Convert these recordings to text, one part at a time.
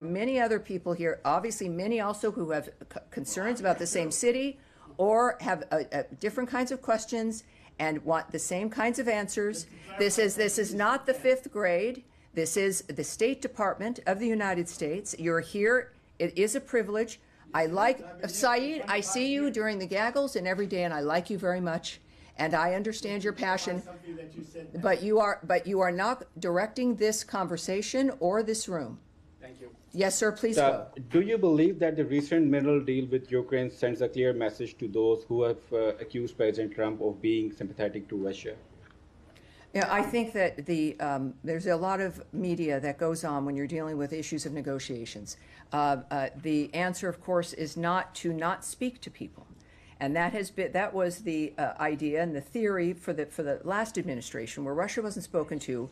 many other people here, obviously many also who have concerns about the same city or have different kinds of questions and want the same kinds of answers. This is not the 5th grade. This is the State Department of the United States. You're here. It is a privilege. I like, Saeed, I see you during the gaggles and every day, and I like you very much. And I understand your passion, but you are not directing this conversation or this room. Thank you. Yes, sir, please go. Do you believe that the recent mineral deal with Ukraine sends a clear message to those who have accused President Trump of being sympathetic to Russia? Yeah, I think that there's a lot of media that goes on when you're dealing with issues of negotiations. The answer, of course, is not to not speak to people. And that was the idea and the theory for the last administration, where Russia wasn't spoken to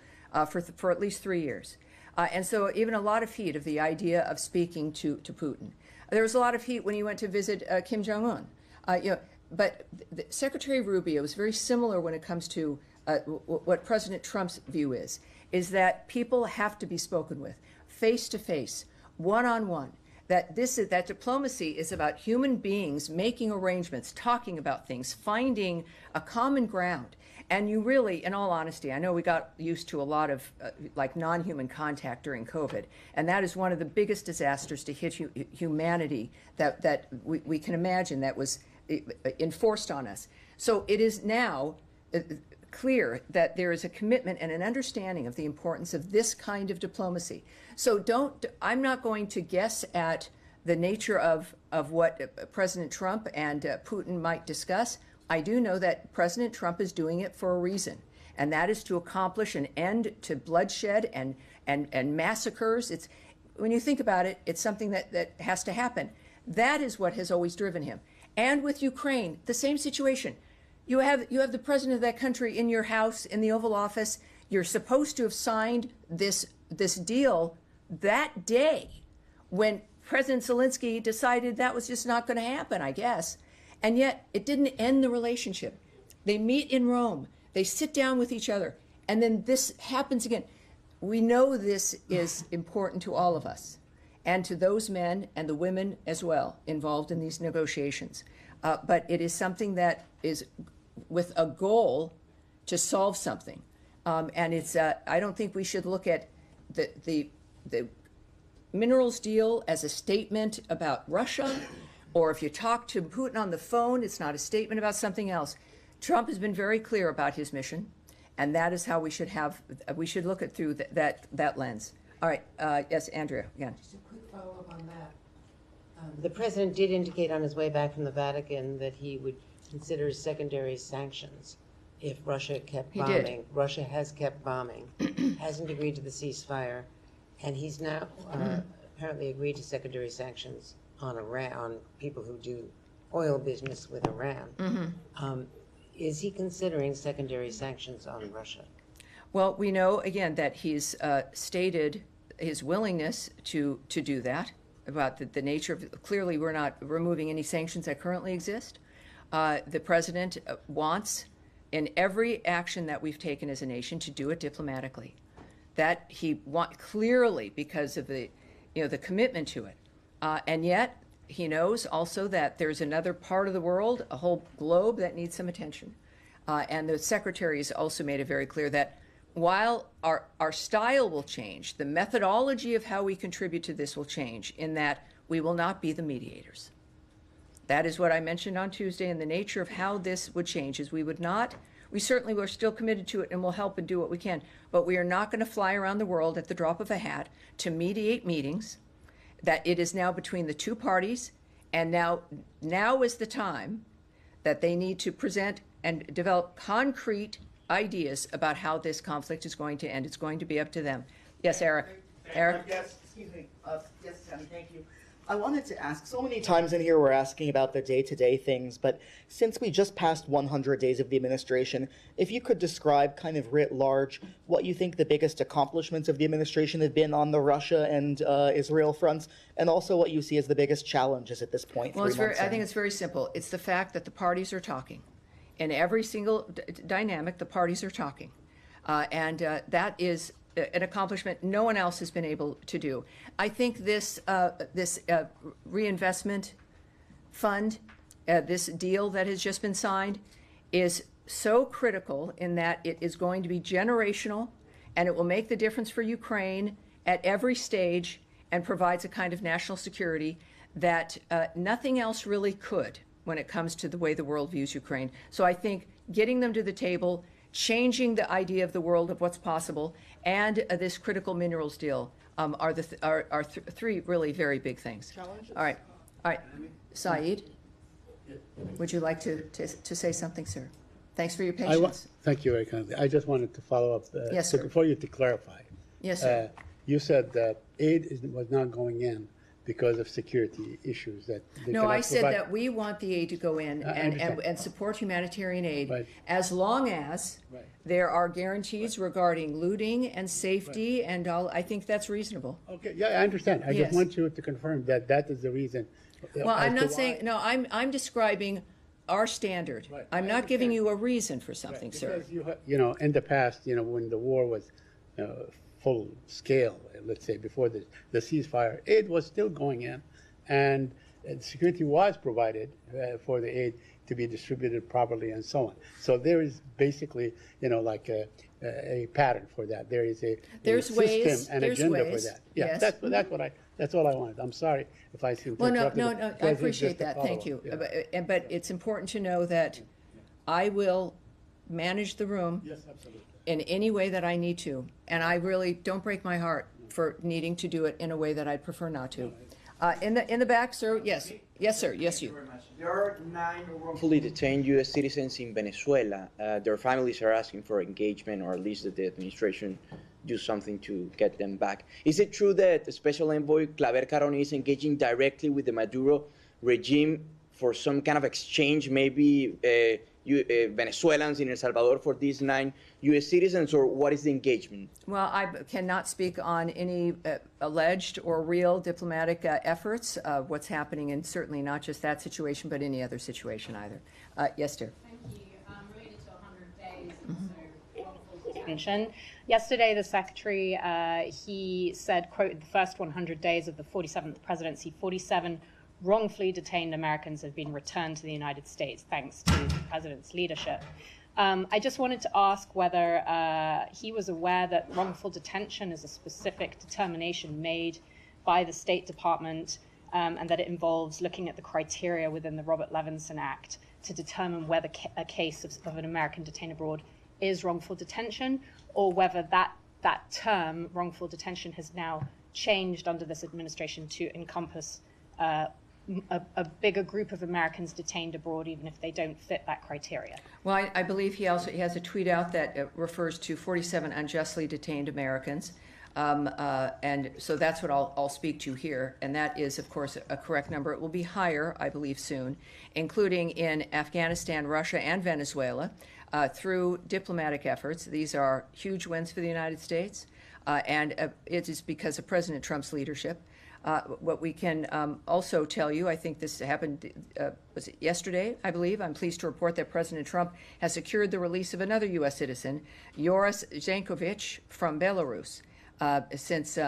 for at least 3 years. And so even a lot of heat of the idea of speaking to Putin. There was a lot of heat when he went to visit Kim Jong-un. But Secretary Rubio is very similar when it comes to what President Trump's view is that people have to be spoken with, face to face, one-on-one. That diplomacy is about human beings making arrangements, talking about things, finding a common ground. And you really, in all honesty, I know we got used to a lot of like non-human contact during COVID, and that is one of the biggest disasters to hit humanity that we can imagine that was enforced on us. So it is now clear that there is a commitment and an understanding of the importance of this kind of diplomacy. So I'm not going to guess at the nature of what President Trump and Putin might discuss. I do know that President Trump is doing it for a reason, and that is to accomplish an end to bloodshed and massacres. When you think about it, it's something that has to happen. That is what has always driven him. And with Ukraine, the same situation. You have the president of that country in your house, in the Oval Office. You're supposed to have signed this deal that day when President Zelensky decided that was just not going to happen, I guess. And yet it didn't end the relationship. They meet in Rome. They sit down with each other. And then this happens again. We know this is important to all of us and to those men and the women as well involved in these negotiations. But it is something that is with a goal to solve something. And it's I don't think we should look at the minerals deal as a statement about Russia, or if you talk to Putin on the phone, it's not a statement about something else. Trump has been very clear about his mission, and that is how we should look at through that lens. All right, yes, Andrea, again. Just a quick follow-up on that. The president did indicate on his way back from the Vatican that he would consider secondary sanctions if Russia kept bombing. He did. Russia has kept bombing, hasn't agreed to the ceasefire, and he's now apparently agreed to secondary sanctions on Iran, on people who do oil business with Iran. Is he considering secondary sanctions on Russia? Well, we know, again, that he's stated his willingness to do that, about the nature of, clearly we're not removing any sanctions that currently exist. The president wants, in every action that we've taken as a nation, to do it diplomatically. That he clearly, because of the commitment to it. And yet, he knows also that there's another part of the world, a whole globe, that needs some attention. And the secretary has also made it very clear that while our style will change, the methodology of how we contribute to this will change, in that we will not be the mediators. That is what I mentioned on Tuesday, and the nature of how this would change is we certainly were still committed to it and will help and do what we can, but we are not going to fly around the world at the drop of a hat to mediate meetings. That it is now between the two parties, and now is the time that they need to present and develop concrete ideas about how this conflict is going to end. It's going to be up to them. Yes, Eric. Eric? Yes, excuse me. Yes, Tammy, thank you. I wanted to ask, so many times in here we're asking about the day-to-day things, but since we just passed 100 days of the administration, if you could describe kind of writ large what you think the biggest accomplishments of the administration have been on the Russia and Israel fronts, and also what you see as the biggest challenges at this point. Well, I think it's very simple. It's the fact that the parties are talking. In every single dynamic, the parties are talking. And that is an accomplishment no one else has been able to do. I think this reinvestment fund, this deal that has just been signed, is so critical in that it is going to be generational, and it will make the difference for Ukraine at every stage and provides a kind of national security that nothing else really could when it comes to the way the world views Ukraine. So I think getting them to the table, changing the idea of the world of what's possible, and this critical minerals deal are three really very big things. Challenges. All right. Saeed, would you like to say something, sir? Thanks for your patience. Thank you very kindly. I just wanted to follow up Yes, sir. for you to clarify. Yes, sir. You said that aid was not going in because of security issues that they No, cannot I said provide. that we want the aid to go in and support humanitarian aid Right. as long as Right. there are guarantees regarding looting and safety and all. I think that's reasonable. Okay, yeah, I understand. I Yes. just want you to confirm that that is the reason. Well, I'm not saying, no, I'm describing our standard. Right. I'm I not giving understand. you a reason for something, sir. Because you know, in the past, when the war was full scale, let's say before the ceasefire, aid was still going in, and security was provided for the aid to be distributed properly and so on. So there is basically, like a pattern for that. There is a There's system ways, and there's agenda ways, for that. Yeah, yes. that's all I wanted. I'm sorry if I seem to Well, interrupt you, no, because I it's appreciate just a that. Thank you. follow-up. Yeah. But it's important to know that I will manage the room Yes, absolutely. in any way that I need to. And I really don't break my heart for needing to do it in a way that I'd prefer not to. In the back, sir. Yes, yes, sir. Yes, you. There are 9 wrongfully detained U.S. citizens in Venezuela. Their families are asking for engagement, or at least that the administration do something to get them back. Is it true that Special Envoy Claver Caroni is engaging directly with the Maduro regime for some kind of exchange, maybe Venezuelans in El Salvador for these 9 U.S. citizens, or what is the engagement? Well, I cannot speak on any alleged or real diplomatic efforts, what's happening, and certainly not just that situation, but any other situation either. Yes, dear. Thank you. Related to 100 days and so wrongful detention. Yesterday, the Secretary, he said, quote, in the first 100 days of the 47th presidency, 47 wrongfully detained Americans have been returned to the United States thanks to the President's leadership. I just wanted to ask whether he was aware that wrongful detention is a specific determination made by the State Department, and that it involves looking at the criteria within the Robert Levinson Act to determine whether a case of an American detained abroad is wrongful detention, or whether that term, wrongful detention, has now changed under this administration to encompass a bigger group of Americans detained abroad, even if they don't fit that criteria. Well, I believe he has a tweet out that refers to 47 unjustly detained Americans. And so that's what I'll speak to here. And that is, of course, a correct number. It will be higher, I believe, soon, including in Afghanistan, Russia, and Venezuela, through diplomatic efforts. These are huge wins for the United States. And it is because of President Trump's leadership. What we can also tell you, I think this happened, was it yesterday, I believe? I'm pleased to report that President Trump has secured the release of another U.S. citizen, Yoris Zankovich, from Belarus. Since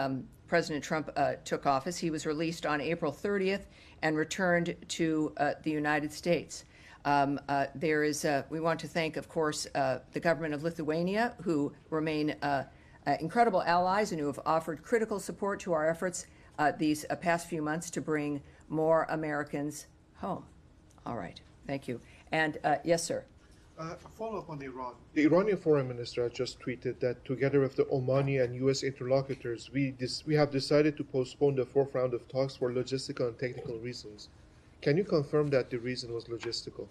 President Trump took office, he was released on April 30th and returned to the United States. We want to thank, of course, the government of Lithuania, who remain incredible allies and who have offered critical support to our efforts these past few months to bring more Americans home. All right, thank you. And yes, sir. Follow up on Iran. The Iranian foreign minister has just tweeted that together with the Omani and U.S. interlocutors, we have decided to postpone the 4th round of talks for logistical and technical reasons. Can you confirm that the reason was logistical?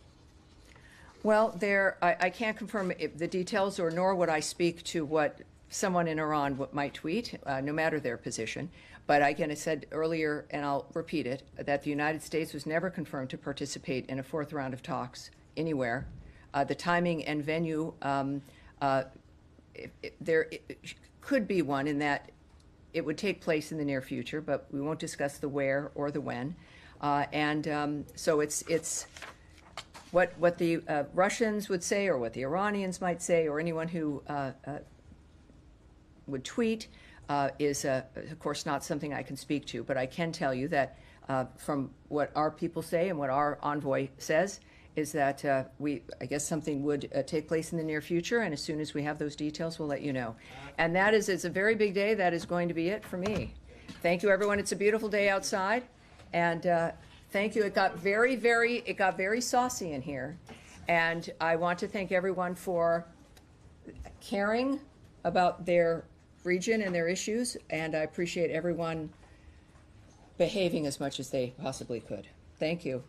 Well, I can't confirm the details, or nor would I speak to what someone in Iran might tweet, no matter their position. But again, I said earlier, and I'll repeat it, that the United States was never confirmed to participate in a 4th round of talks anywhere. The timing and venue, there could be one in that it would take place in the near future, but we won't discuss the where or the when. So it's what the Russians would say, or what the Iranians might say, or anyone who would tweet is, of course, not something I can speak to, but I can tell you that from what our people say and what our envoy says is that I guess something would take place in the near future, and as soon as we have those details, we'll let you know. And that is, it's a very big day. That is going to be it for me. Thank you, everyone. It's a beautiful day outside, and thank you. It got very saucy in here, and I want to thank everyone for caring about their region and their issues, and I appreciate everyone behaving as much as they possibly could. Thank you.